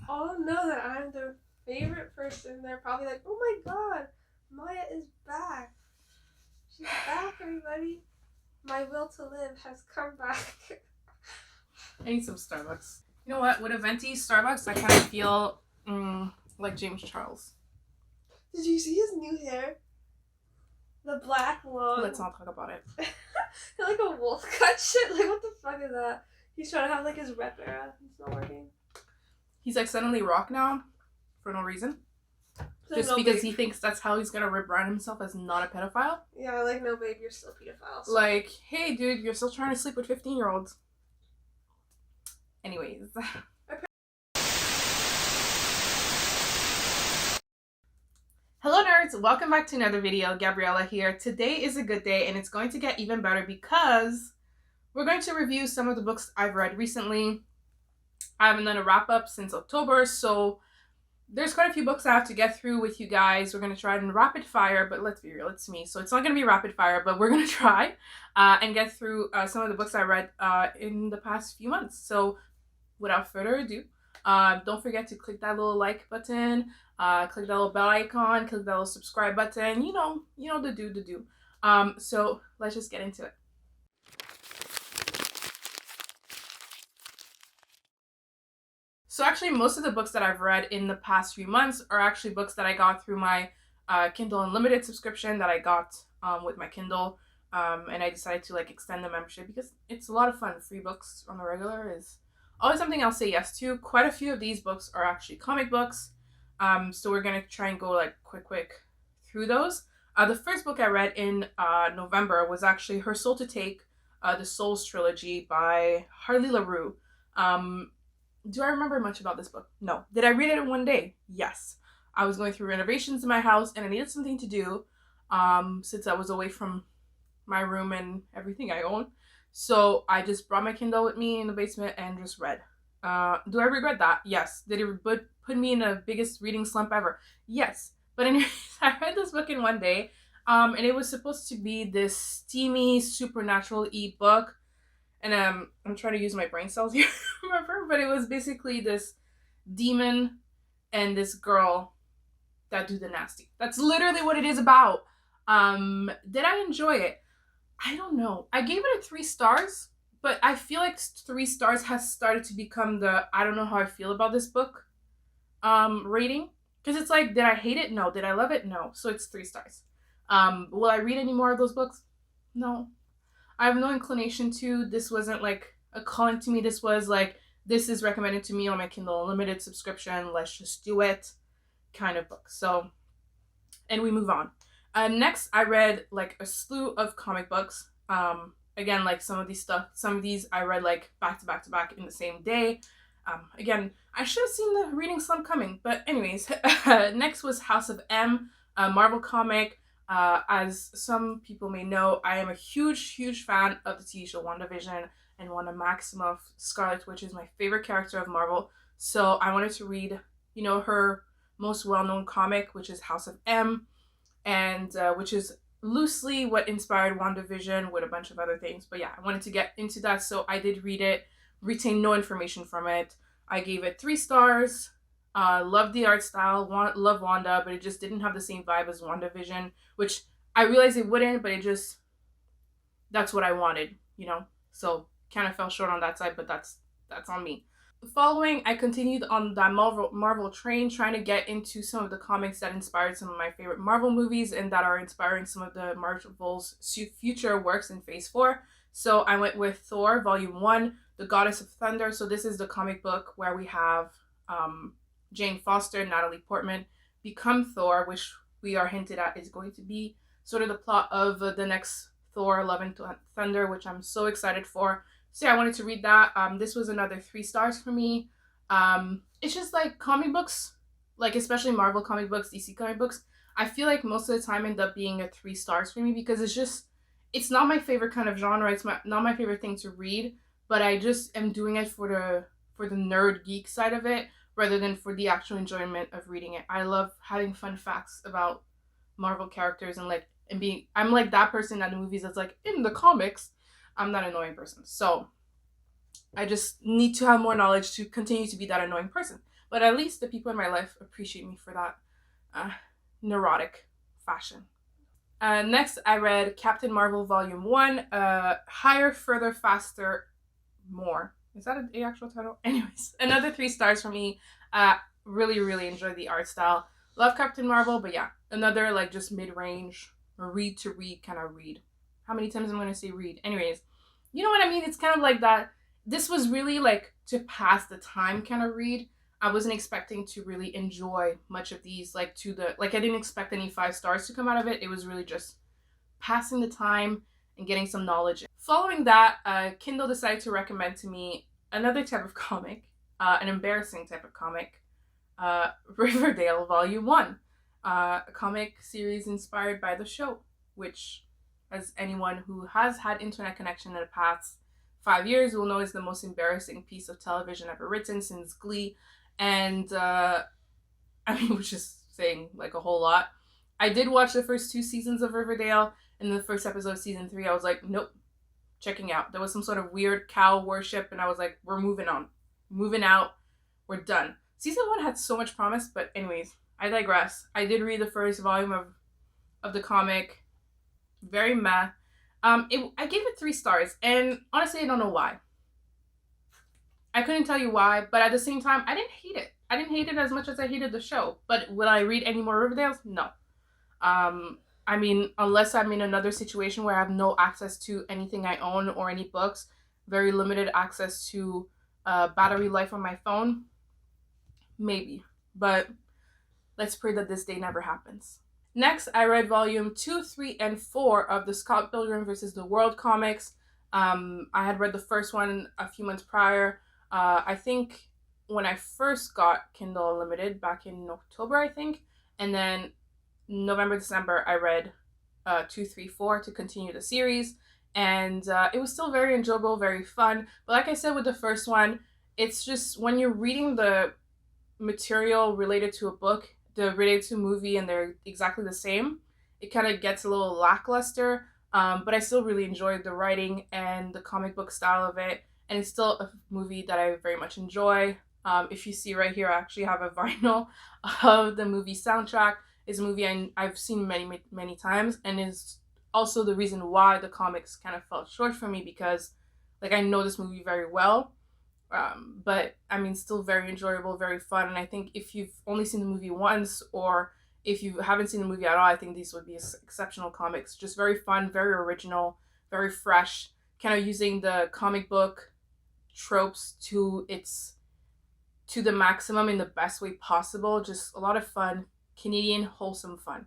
all know that I'm their favorite person. They're probably like, oh my god, Maya is back. She's back, everybody. My will to live has come back. I need some Starbucks. You know what? With a venti Starbucks, I kind of feel like James Charles. Did you see his new hair? The black long. Let's not talk about it. Like a wolf cut shit. Like, what the fuck is that? He's trying to have like his rep era. It's not working. He's like suddenly rock now for no reason. Just because he thinks that's how he's gonna rebrand himself as not a pedophile. Yeah, like, no babe, you're still pedophile. So. Like, hey dude, you're still trying to sleep with 15-year-olds. Anyways. Hello nerds, welcome back to another video. Gabriella here. Today is a good day and it's going to get even better because we're going to review some of the books I've read recently. I haven't done a wrap up since October, so there's quite a few books I have to get through with you guys. We're going to try it in rapid fire, but let's be real, it's me. So it's not going to be rapid fire, but we're going to try and get through some of the books I read in the past few months. So without further ado, don't forget to click that little like button, click that little bell icon, click that little subscribe button. You know the do. So let's just get into it. So actually, most of the books that I've read in the past few months are actually books that I got through my Kindle Unlimited subscription that I got with my Kindle. And I decided to like extend the membership because it's a lot of fun. Free books on the regular is always something I'll say yes to. Quite a few of these books are actually comic books. So we're going to try and go like quick through those. The first book I read in November was actually Her Soul to Take, the Souls trilogy by Harley LaRue. Do I remember much about this book? No. Did I read it in one day? Yes. I was going through renovations in my house and I needed something to do since I was away from my room and everything I own. So I just brought my Kindle with me in the basement and just read. Do I regret that? Yes. Did it put me in the biggest reading slump ever? Yes. But anyways, I read this book in one day and it was supposed to be this steamy, supernatural-y book. And I'm trying to use my brain cells here, remember? But it was basically this demon and this girl that do the nasty. That's literally what it is about. Did I enjoy it? I don't know. I gave it a 3 stars, but I feel like 3 stars has started to become the I don't know how I feel about this book rating. Because it's like, did I hate it? No. Did I love it? No. So it's 3 stars. Will I read any more of those books? No. I have no inclination to. This wasn't like a calling to me. This was like, this is recommended to me on my Kindle Unlimited subscription. Let's just do it kind of book. So, and we move on. Next, I read like a slew of comic books. Again, like some of these I read like back to back in the same day. Again, I should have seen the reading slump coming. But anyways, next was House of M, a Marvel comic. As some people may know, I am a huge fan of the TV show WandaVision, and Wanda Maximoff, Scarlet Witch, is my favorite character of Marvel. So I wanted to read, her most well-known comic, which is House of M, and which is loosely what inspired WandaVision with a bunch of other things. But yeah, I wanted to get into that, so I did read it, retained no information from it. I gave it 3 stars. Loved the art style, love Wanda, but it just didn't have the same vibe as WandaVision, which I realized it wouldn't, but that's what I wanted, So kind of fell short on that side, but that's on me. Following, I continued on that Marvel train, trying to get into some of the comics that inspired some of my favorite Marvel movies and that are inspiring some of the Marvel's future works in Phase 4. So I went with Thor, Volume 1, The Goddess of Thunder. So this is the comic book where we have Jane Foster and Natalie Portman become Thor, which we are hinted at is going to be sort of the plot of the next Thor, Love and Thunder, which I'm so excited for. So yeah, I wanted to read that. This was another 3 stars for me. It's just like comic books, like especially Marvel comic books, DC comic books, I feel like most of the time end up being a 3 stars for me because it's not my favorite kind of genre. It's not my favorite thing to read, but I just am doing it for the nerd geek side of it, rather than for the actual enjoyment of reading it. I love having fun facts about Marvel characters and I'm like that person at the movies that's like, in the comics. I'm that annoying person. So I just need to have more knowledge to continue to be that annoying person. But at least the people in my life appreciate me for that uh, neurotic fashion. Next, I read Captain Marvel Volume 1, Higher, Further, Faster, More. Is that an actual title? Anyways, another 3 stars for me. Really, really enjoyed the art style. Love Captain Marvel, but yeah, another like just mid-range, read to read kind of read. How many times am I going to say read? Anyways, you know what I mean? It's kind of like that. This was really like to pass the time kind of read. I wasn't expecting to really enjoy much of these, like I didn't expect any 5 stars to come out of it. It was really just passing the time and getting some knowledge. Following that, Kindle decided to recommend to me another type of comic, an embarrassing type of comic, Riverdale Volume 1, a comic series inspired by the show, which, as anyone who has had internet connection in the past 5 years will know, is the most embarrassing piece of television ever written since Glee. And, which is saying like a whole lot. I did watch the first 2 seasons of Riverdale. In the first episode of season 3, I was like, nope, checking out. There was some sort of weird cow worship, and I was like, we're moving on. Moving out. We're done. Season 1 had so much promise, but anyways, I digress. I did read the first volume of the comic. Very meh. I gave it 3 stars, and honestly, I don't know why. I couldn't tell you why, but at the same time, I didn't hate it. I didn't hate it as much as I hated the show. But will I read any more Riverdales? No. Unless I'm in another situation where I have no access to anything I own or any books, very limited access to battery life on my phone, maybe. But let's pray that this day never happens. Next, I read volume 2, 3, and 4 of the Scott Pilgrim vs. the World comics. I had read the first one a few months prior. I think when I first got Kindle Unlimited back in October, I think. And then November, December, I read 2, 3, 4 to continue the series. And it was still very enjoyable, very fun. But like I said with the first one, it's just when you're reading the material related to a book, they're related to a movie, and they're exactly the same, it kind of gets a little lackluster. But I still really enjoyed the writing and the comic book style of it. And it's still a movie that I very much enjoy. If you see right here, I actually have a vinyl of the movie soundtrack. It's a movie I've seen many, many times, and is also the reason why the comics kind of fell short for me, because like I know this movie very well. But still very enjoyable, very fun. And I think if you've only seen the movie once, or if you haven't seen the movie at all, I think these would be exceptional comics. Just very fun, very original, very fresh, kind of using the comic book tropes to the maximum in the best way possible. Just a lot of fun, Canadian wholesome fun.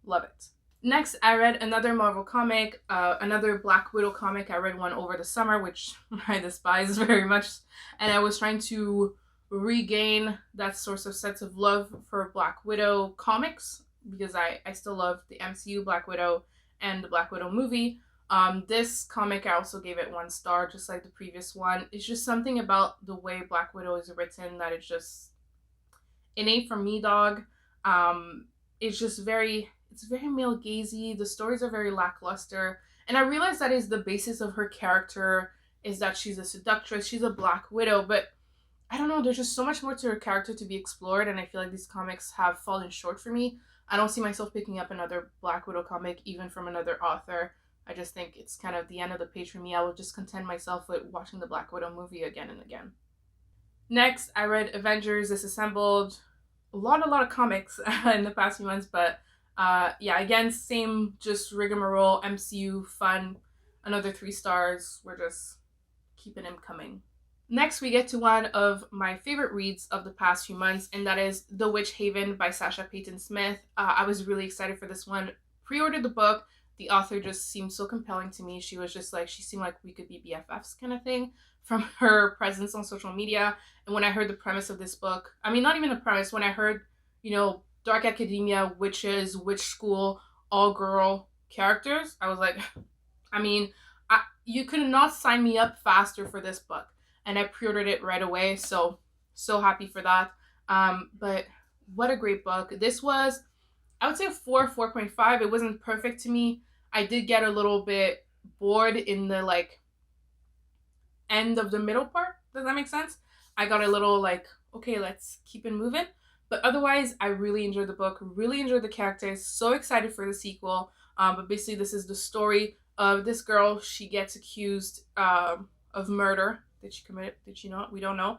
Love it. Next, I read another Marvel comic, another Black Widow comic. I read one over the summer, which I despise very much. And I was trying to regain that source of sense of love for Black Widow comics, because I still love the MCU Black Widow and the Black Widow movie. This comic, I also gave it 1 star, just like the previous one. It's just something about the way Black Widow is written that it's just innate for me, dog. It's just it's very male gazy. The stories are very lackluster. And I realize that is the basis of her character, is that she's a seductress, she's a Black Widow, but I don't know, there's just so much more to her character to be explored, and I feel like these comics have fallen short for me. I don't see myself picking up another Black Widow comic, even from another author. I just think it's kind of the end of the page for me. I will just content myself with watching the Black Widow movie again and again. Next, I read Avengers Disassembled. A lot of comics in the past few months, but again, same, just rigmarole, MCU, fun, another 3 stars. We're just keeping them coming. Next, we get to one of my favorite reads of the past few months, and that is The Witchhaven by Sasha Payton Smith. I was really excited for this one. Pre-ordered the book. The author just seemed so compelling to me. She was just like, she seemed like we could be BFFs kind of thing from her presence on social media. And when I heard the premise of this book, not even the premise, when I heard, dark academia, witches, witch school, all girl characters, I was like, you could not sign me up faster for this book. And I pre-ordered it right away, so happy for that. But what a great book. This was, I would say, 4.5. It wasn't perfect to me. I did get a little bit bored in the end of the middle part. Does that make sense? I got a little like, okay, let's keep it moving. But otherwise, I really enjoyed the book, really enjoyed the characters, so excited for the sequel. But basically, this is the story of this girl. She gets accused of murder. Did she commit it? Did she not? We don't know.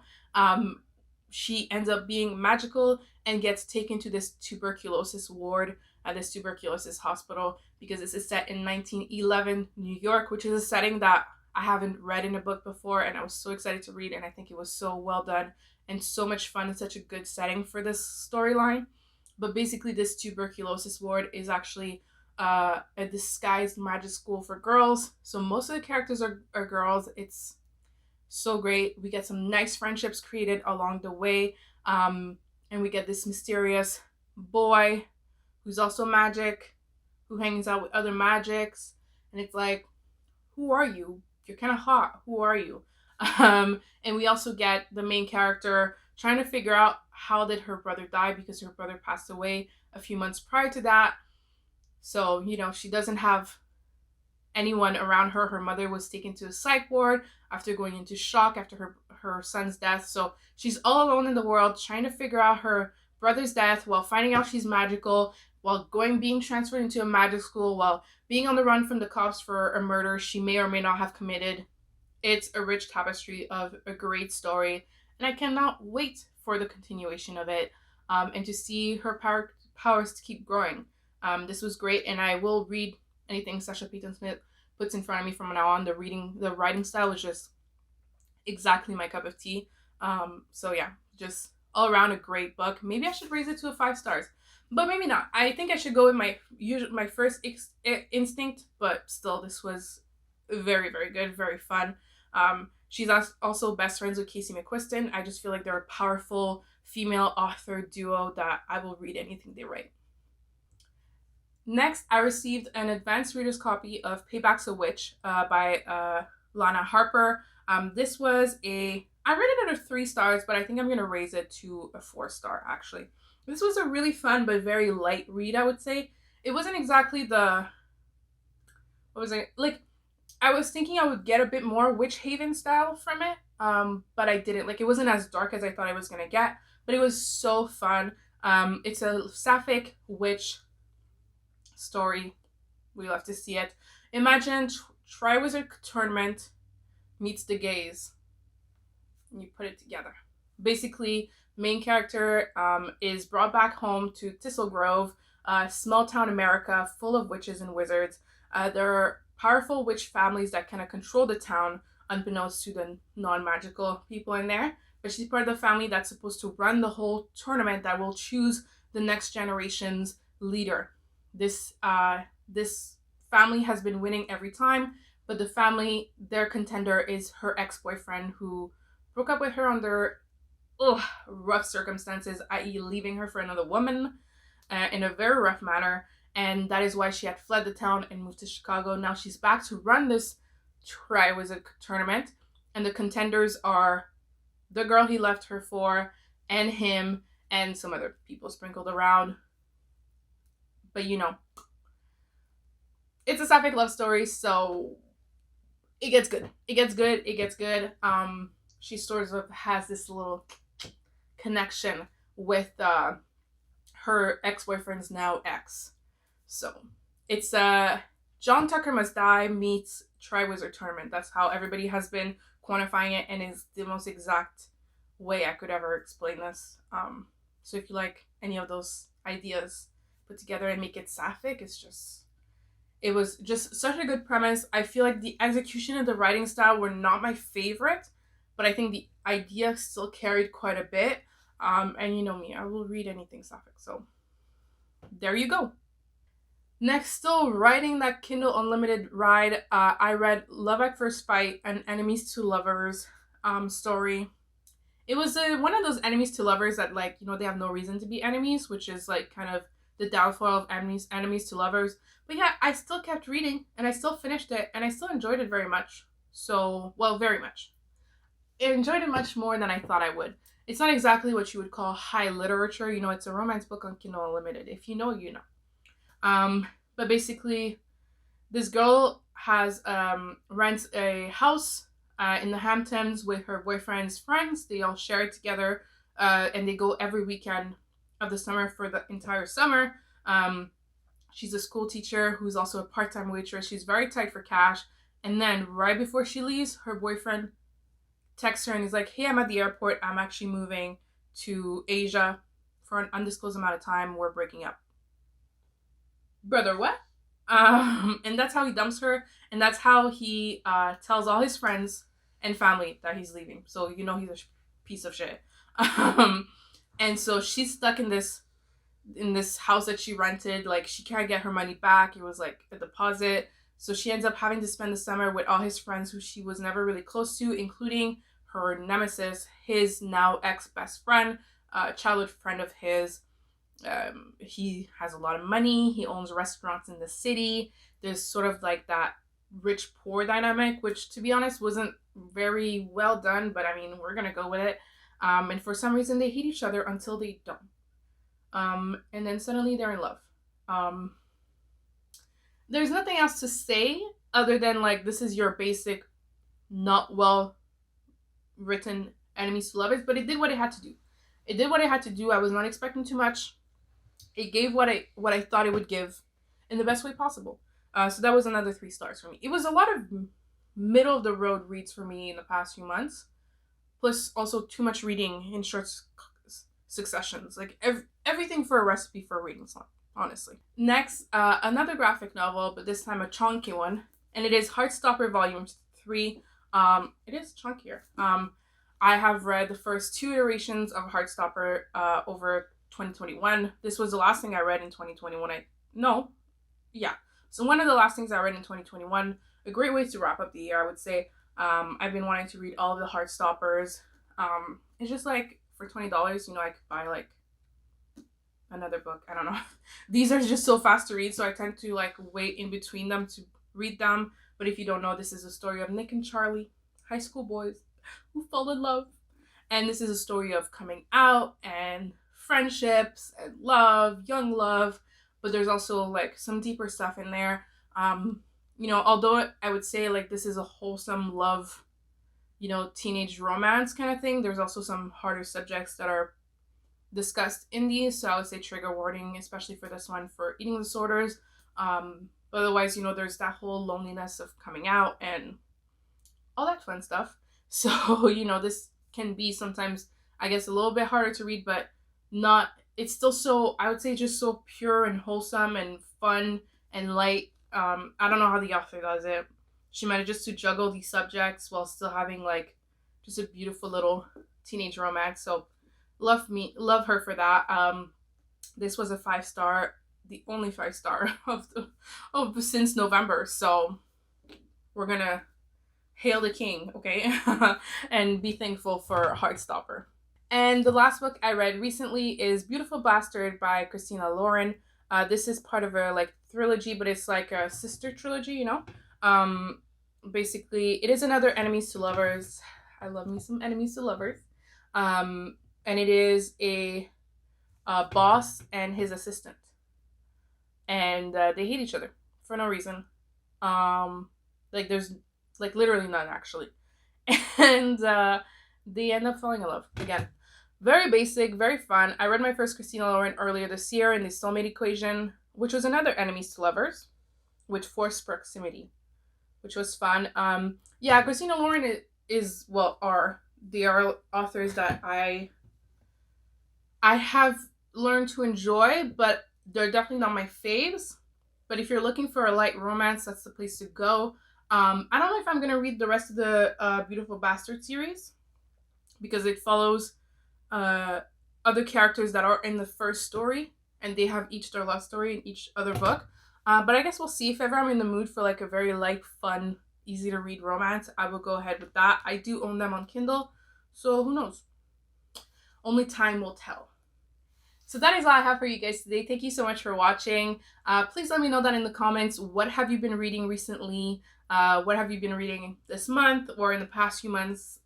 She ends up being magical and gets taken to this tuberculosis ward at this tuberculosis hospital because this is set in 1911 New York, which is a setting that I haven't read in a book before, and I was so excited to read, and I think it was so well done and so much fun and such a good setting for this storyline. But basically, this tuberculosis ward is actually a disguised magic school for girls. So most of the characters are girls. It's so great. We get some nice friendships created along the way. And we get this mysterious boy who's also magic, who hangs out with other magics. And it's like, who are you? You're kind of hot. Who are you? And we also get the main character trying to figure out how did her brother die, because her brother passed away a few months prior to that. So, she doesn't have anyone around her. Her mother was taken to a psych ward after going into shock after her son's death. So she's all alone in the world trying to figure out her brother's death while finding out she's magical, while being transferred into a magic school, while being on the run from the cops for a murder she may or may not have committed. It's a rich tapestry of a great story, and I cannot wait for the continuation of it, and to see her powers to keep growing. This was great, and I will read anything Sasha Peyton Smith puts in front of me from now on. The writing style was just exactly my cup of tea. So yeah, just all around a great book. Maybe I should raise it to a 5 stars, but maybe not. I think I should go with my first instinct, but still, this was very, very good, very fun. She's also best friends with Casey McQuiston. I just feel like they're a powerful female author duo that I will read anything they write. Next, I received an advanced reader's copy of Paybacks of Witch by Lana Harper. This was I rated it a 3 stars, but I think I'm going to raise it to a 4 star, actually. This was a really fun but very light read, I would say. It wasn't exactly what was it? Like, I was thinking I would get a bit more Witchhaven style from it, but I didn't. Like, it wasn't as dark as I thought I was going to get, but it was so fun. It's a sapphic witch story. We love to see it. Imagine Triwizard Tournament meets the gays. And you put it together. Basically, main character is brought back home to Thistle Grove, small town America full of witches and wizards. There are powerful witch families that kind of control the town, unbeknownst to the non-magical people in there. But she's part of the family that's supposed to run the whole tournament that will choose the next generation's leader. This family has been winning every time, but their contender is her ex-boyfriend who broke up with her under rough circumstances, i.e. leaving her for another woman in a very rough manner. And that is why she had fled the town and moved to Chicago. Now she's back to run this Triwizard Tournament. And the contenders are the girl he left her for, and him, and some other people sprinkled around. But it's a sapphic love story, so it gets good. It gets good. She sort of has this little connection with her ex-boyfriend's now ex. So it's John Tucker Must Die meets Triwizard Tournament. That's how everybody has been quantifying it, and is the most exact way I could ever explain this. So if you like any of those ideas put together and make it sapphic, it was just such a good premise. I feel like the execution and the writing style were not my favorite, but I think the idea still carried quite a bit. And you know me, I will read anything sapphic. So there you go. Next, still riding that Kindle Unlimited ride, I read Love at First Fight, an enemies to lovers story. It was one of those enemies to lovers that, like, they have no reason to be enemies, which is like kind of the downfall of enemies to lovers. But yeah, I still kept reading, and I still finished it, and I still enjoyed it very much. So, well, very much. I enjoyed it much more than I thought I would. It's not exactly what you would call high literature. It's a romance book on Kindle Unlimited. If you know, you know. But basically, this girl rents a house in the Hamptons with her boyfriend's friends. They all share it together, and they go every weekend of the summer for the entire summer. She's a school teacher who's also a part-time waitress. She's very tight for cash. And then right before she leaves, her boyfriend texts her and he's like, hey, I'm at the airport. I'm actually moving to Asia for an undisclosed amount of time. We're breaking up. Brother, what? And that's how he dumps her. And that's how he tells all his friends and family that he's leaving. So you know he's a piece of shit. And so she's stuck in this house that she rented. Like, she can't get her money back. It was like a deposit. So she ends up having to spend the summer with all his friends who she was never really close to, including her nemesis, his now ex-best friend, childhood friend of his. He has a lot of money. He owns restaurants in the city. There's sort of like that rich-poor dynamic, which, to be honest, wasn't very well done. But, I mean, we're going to go with it. And for some reason, they hate each other until they don't. And then suddenly they're in love. There's nothing else to say other than, like, this is your basic, not well written enemies to lovers, but it did what it had to do. It did what it had to do. I was not expecting too much. It gave what I thought it would give in the best way possible. So that was another 3 stars for me. It was a lot of middle of the road reads for me in the past few months, plus also too much reading in short successions. Like, everything for a recipe for a reading slump, honestly. Next, another graphic novel, but this time a chunky one, and it is Heartstopper Volume 3. It is chunkier. I have read the first 2 iterations of Heartstopper over 2021. This was the last thing I read in 2021. So one of the last things I read in 2021. A great way to wrap up the year, I would say. I've been wanting to read all of the Heartstoppers. It's just like, for $20, you know, I could buy like another book. I don't know. These are just so fast to read, so I tend to like wait in between them to read them. But if you don't know, this is a story of Nick and Charlie, high school boys who fall in love. And this is a story of coming out and friendships and love, young love. But there's also like some deeper stuff in there. You know, although I would say like this is a wholesome love, you know, teenage romance kind of thing, there's also some harder subjects that are discussed in these. So I would say trigger warning, especially for this one, for eating disorders. But otherwise, you know, there's that whole loneliness of coming out and all that fun stuff. So, you know, this can be sometimes, I guess, a little bit harder to read, but not, it's still so, I would say, just so pure and wholesome and fun and light. I don't know how the author does it. She manages to juggle these subjects while still having like just a beautiful little teenage romance. So love her for that. This was a 5-star, the only 5-star of since November. So we're gonna hail the king, okay? And be thankful for Heartstopper. And the last book I read recently is Beautiful Bastard by Christina Lauren. This is part of a like trilogy, but it's like a sister trilogy, you know? Basically, it is another enemies to lovers. I love me some enemies to lovers. And it is a boss and his assistant. And they hate each other for no reason. Like there's like literally none actually. And they end up falling in love again. Very basic, very fun. I read my first Christina Lauren earlier this year in the Soulmate Equation, which was another enemies to lovers, with forced proximity, which was fun. Yeah, Christina Lauren they are authors that I have learned to enjoy, but they're definitely not my faves. But if you're looking for a light romance, that's the place to go. I don't know if I'm gonna read the rest of the Beautiful Bastard series, because it follows other characters that are in the first story, and they have each their love story in each other book. But I guess we'll see. If ever I'm in the mood for like a very light, fun, easy to read romance, I will go ahead with that. I do own them on Kindle, so who knows? Only time will tell. So that is all I have for you guys today. Thank you so much for watching. Please let me know that in the comments. What have you been reading recently? What have you been reading this month or in the past few months?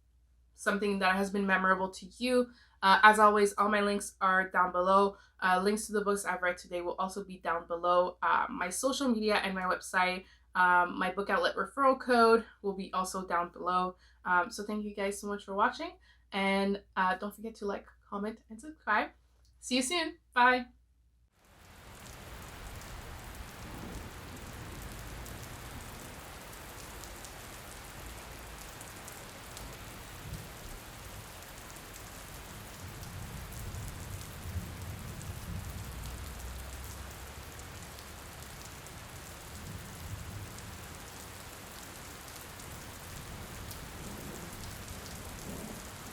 Something that has been memorable to you. As always, all my links are down below. Links to the books I've read today will also be down below. My social media and my website. My book outlet referral code will be also down below. So thank you guys so much for watching, and don't forget to like, comment, and subscribe. See you soon. Bye.